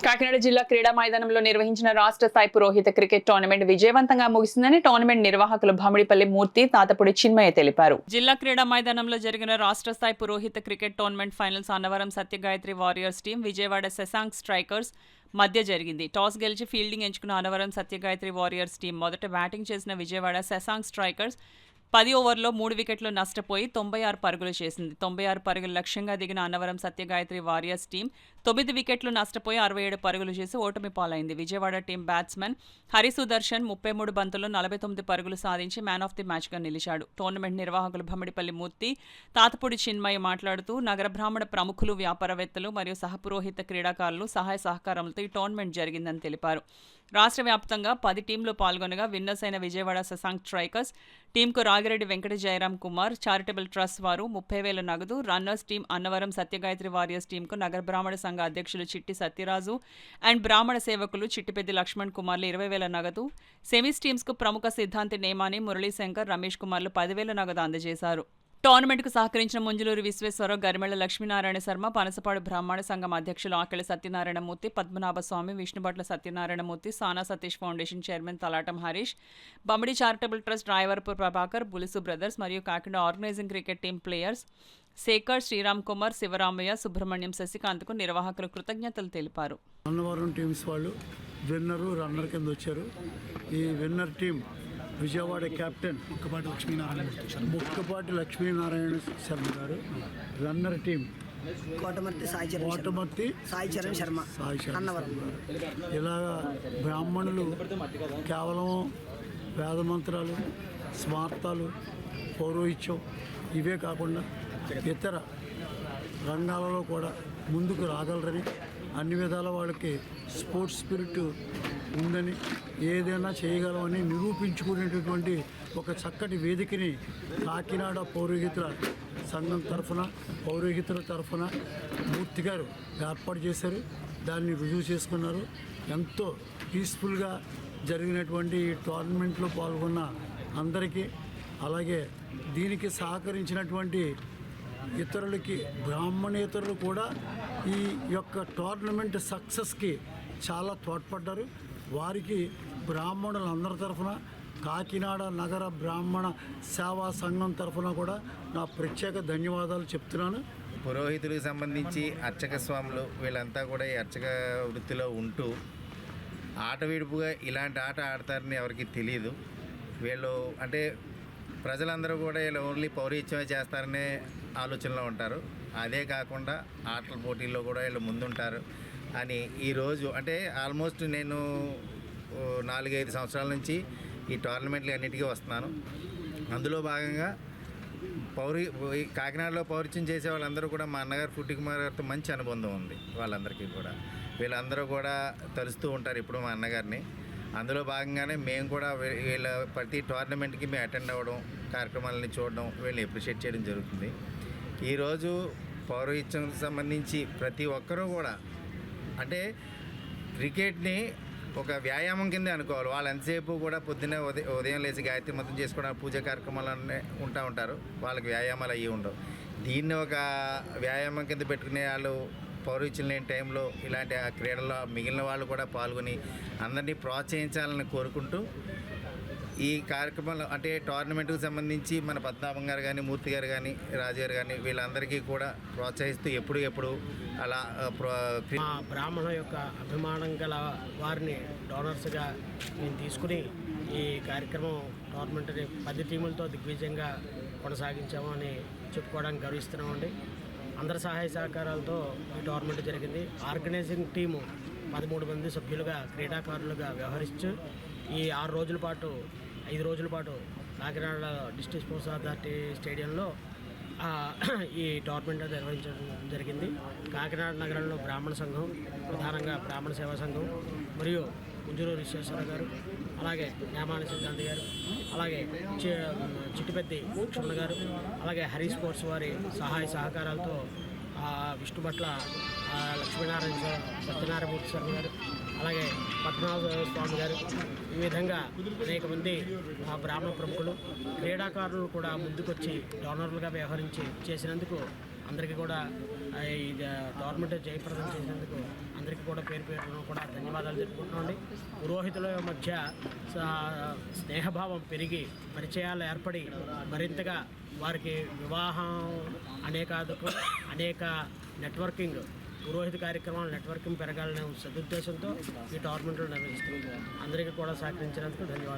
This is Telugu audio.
కాకినాడ జిల్లా క్రీడా మైదానంలో నిర్వహించిన రాష్ట్ర స్థాయి పురోహిత క్రికెట్ టోర్నమెంట్ విజయవంతంగా ముగిసిందని టోర్నమెంట్ నిర్వాహకులు భమిడిపల్లి మూర్తి, తాతపూడి చిన్మయ్య తెలిపారు. జిల్లా క్రీడా మైదానంలో జరిగిన రాష్ట్ర స్థాయి పురోహిత cricket tournament finals Annavaram Satyagayatri warriors team, Vijayawada Shashank strikers మధ్య జరిగింది. టాస్ గెలిచి ఫీల్డింగ్ ఎంచుకున్న అన్నవరం సత్యగాయత్రి వారియర్స్ టీం మొదట బ్యాటింగ్ చేసిన విజయవాడ శశాంక్ స్ట్రైకర్స్ 10 ఓవర్లో 3 వికెట్లు నష్టపోయి 96 పరుగులు చేసింది. 96 పరుగుల లక్ష్యంగా దిగిన అన్నవరం సత్యగాయత్రి వారియర్స్ టీం 9 వికెట్లు నష్టపోయి 67 పరుగులు చేసి ఓటమి పాలైంది. విజయవాడ టీం బ్యాట్స్మెన్ హరిసుదర్శన్ 33 బంతుల్లో 49 పరుగులు సాధించి మ్యాన్ ఆఫ్ ది మ్యాచ్గా నిలిచాడు. టోర్నమెంట్ నిర్వాహకులు భమిడిపల్లి మూర్తి, తాతపూడి చిన్మయ్య మాట్లాడుతూ నగర బ్రాహ్మణ ప్రముఖులు, వ్యాపారవేత్తలు మరియు సహపురోహిత క్రీడాకారులు సహాయ సహకారంతో ఈ టోర్నమెంట్ జరిగిందని తెలిపారు. రాష్ట్ర వ్యాప్తంగా 10 టీంలు పాల్గొనగా విన్నర్స్ అయిన విజయవాడ శశాంక్ స్ట్రైకర్స్ టీంకు రాగిరెడ్డి వెంకట జయరాం కుమార్ చారిటబుల్ ట్రస్ట్ వారు 30,000 నగదు, runners team Annavaram Satyagayatri warriors టీంకు నగర బ్రాహ్మణ సంఘ అధ్యక్షులు చిట్టి సత్యరాజు అండ్ బ్రాహ్మణ సేవకులు చిట్టిపెద్ది లక్ష్మణ్ కుమార్లు 20,000 నగదు, సెమీస్ టీమ్స్కు ప్రముఖ సిద్ధాంతి నేమాని, మురళీశంకర్, రమేష్ కుమార్లు 10,000 నగదు అందజేశారు. టోర్నమెంట్కు సహకరించిన ముంజులూరి విశ్వేశ్వరరావు, గరిమెళ్ల లక్ష్మీనారాయణ శర్మ, పనసపాడు బ్రాహ్మణ సంఘం అధ్యక్షులు Akella Satyanarayana Murthy, Padmanabhaswamy, Vishnubhatla Satyanarayanamurthy, Sana Satish foundation chairman Talatam Harish, Bamidi charitable trust Rayavarapu Prabhakar, Bulusu brothers మరియు Kakinada organising cricket team players Shekhar, Sriram Kumar, Sivaramaiah, Subrahmanyam, శశికాంత్కు నిర్వాహకులు కృతజ్ఞతలు తెలిపారు. అన్నవరం టీమ్స్ వాళ్ళు విన్నరు, రన్నర్ కింద వచ్చారు. ఈ winner team Vijayawada captain Mukkapati Lakshminarayana Sharma గారు, రన్నర్ టీం కోటమర్తి సాయి చరణ్ శర్మ అన్నవరం. ఇలాగా బ్రాహ్మణులు కేవలం వేదమంత్రాలు, స్మార్తాలు, పౌరోహిత్యం ఇవే కాకుండా ఇతర రంగాలలో కూడా ముందుకు రాగలరని, అన్ని విధాల వాళ్ళకి స్పోర్ట్స్ స్పిరిట్ ఉందని, ఏదైనా చేయగలమని నిరూపించుకునేటటువంటి ఒక చక్కటి వేదికని కాకినాడ పౌరోహితుల సంఘం తరఫున, పౌరోహితుల తరఫున మూర్తి గారు ఏర్పాటు చేశారు. దాన్ని రుజువు చేసుకున్నారు. ఎంతో పీస్ఫుల్గా జరిగినటువంటి ఈ టోర్నమెంట్లో పాల్గొన్న అందరికీ, అలాగే దీనికి సహకరించినటువంటి ఇతరులకి, బ్రాహ్మణేతరులు కూడా ఈ యొక్క టోర్నమెంట్ సక్సెస్కి చాలా తోడ్పడ్డారు. వారికి బ్రాహ్మణులందరి తరఫున, కాకినాడ నగర బ్రాహ్మణ సేవా సంఘం తరఫున కూడా నా ప్రత్యేక ధన్యవాదాలు చెప్తున్నాను. పురోహితులకు సంబంధించి అర్చక స్వాములు వీళ్ళంతా కూడా ఈ అర్చక వృత్తిలో ఉంటూ ఆట విడుపుగా ఇలాంటి ఆట ఆడతారని ఎవరికి తెలియదు. వీళ్ళు అంటే ప్రజలందరూ కూడా వీళ్ళు ఓన్లీ పౌరోహిత్యమే చేస్తారనే ఆలోచనలో ఉంటారు. అదే కాకుండా ఆటల పోటీల్లో కూడా వీళ్ళు ముందుంటారు అని ఈరోజు అంటే ఆల్మోస్ట్ నేను 4-5 సంవత్సరాల నుంచి ఈ టోర్నమెంట్లు అన్నిటికీ వస్తున్నాను. అందులో భాగంగా కాకినాడలో పౌరుత్యం చేసే వాళ్ళందరూ కూడా మా అన్నగారు ఫుట్టి కుమార్ గారితో మంచి అనుబంధం ఉంది. వాళ్ళందరికీ కూడా వీళ్ళందరూ కూడా తలుస్తూ ఉంటారు ఇప్పుడు మా అన్నగారిని. అందులో భాగంగానే మేము కూడా వీళ్ళ ప్రతి టోర్నమెంట్కి మేము అటెండ్ అవ్వడం, కార్యక్రమాలని చూడడం, వీళ్ళని అప్రిషియేట్ చేయడం జరుగుతుంది. ఈరోజు పౌరోహిత్యంకి సంబంధించి ప్రతి ఒక్కరూ కూడా అంటే క్రికెట్ని ఒక వ్యాయామం కిందే అనుకోవాలి. వాళ్ళు ఎంతసేపు కూడా పొద్దున్నే ఉదయం లేచి గాయత్రి మంత్రం చేసుకోవడానికి పూజ కార్యక్రమాలు ఉంటారు. వాళ్ళకి వ్యాయామాలు అయ్యి ఉండవు. దీన్ని ఒక వ్యాయామం కింద పెట్టుకునే వాళ్ళు పౌరోహిత్యం లేని టైంలో ఇలాంటి ఆ క్రీడల్లో మిగిలిన వాళ్ళు కూడా పాల్గొని అందరినీ ప్రోత్సహించాలని కోరుకుంటూ ఈ కార్యక్రమంలో అంటే టోర్నమెంట్కి సంబంధించి మన పద్మనాభం గారు కానీ, మూర్తి గారు కానీ, రాజు గారు కానీ వీళ్ళందరికీ కూడా ప్రోత్సహిస్తూ ఎప్పుడు అలా బ్రాహ్మణ యొక్క అభిమానం గల వారిని డోనర్స్గా మేము తీసుకుని ఈ కార్యక్రమం టోర్నమెంట్ని 10 టీములతో దిగ్విజయంగా కొనసాగించాము అని చెప్పుకోవడానికి గర్విస్తున్నామండి. అందరి సహాయ సహకారాలతో ఈ టోర్నమెంట్ జరిగింది. ఆర్గనైజింగ్ టీము 13 మంది సభ్యులుగా క్రీడాకారులుగా వ్యవహరిస్తూ ఈ 5 రోజుల పాటు కాకినాడ డిస్ట్రిక్ట్ స్పోర్ట్స్ అథారిటీ స్టేడియంలో ఈ టోర్నమెంట్ నిర్వహించడం జరిగింది. కాకినాడ నగరంలో బ్రాహ్మణ సంఘం, ప్రధానంగా బ్రాహ్మణ సేవా సంఘం మరియు ముంజులూరి విశ్వేశ్వరరావు గారు, అలాగే నేమాని సిద్ధాంతి గారు, అలాగే చిట్టిపెద్ది లక్ష్మణ్ గారు, అలాగే హరి స్పోర్ట్స్ వారి సహాయ సహకారాలతో విష్ణుభట్ల లక్ష్మీనారాయణ సత్యనారాయణమూర్తి శర్మ గారు, అలాగే పద్మనాభ స్వామి గారు, ఈ విధంగా అనేక మంది బ్రాహ్మణ ప్రముఖులు, క్రీడాకారులు కూడా ముందుకొచ్చి డోనర్లుగా వ్యవహరించి చేసినందుకు అందరికీ కూడా ఈ టోర్నమెంట్ జయప్రదం చేసినందుకు అందరికీ కూడా పేరు పేరును కూడా ధన్యవాదాలు తెలుపుకుంటున్నామండి. పురోహితుల మధ్య స్నేహభావం పెరిగి పరిచయాలు ఏర్పడి మరింతగా వారికి వివాహం అనేక నెట్వర్కింగ్ పురోహిత కార్యక్రమాలు నెట్వర్కింగ్ పెరగాలనే సదుద్దేశంతో ఈ టోర్నమెంట్లు నిర్వహిస్తుంది. అందరికీ కూడా సహకరించినందుకు ధన్యవాదాలు.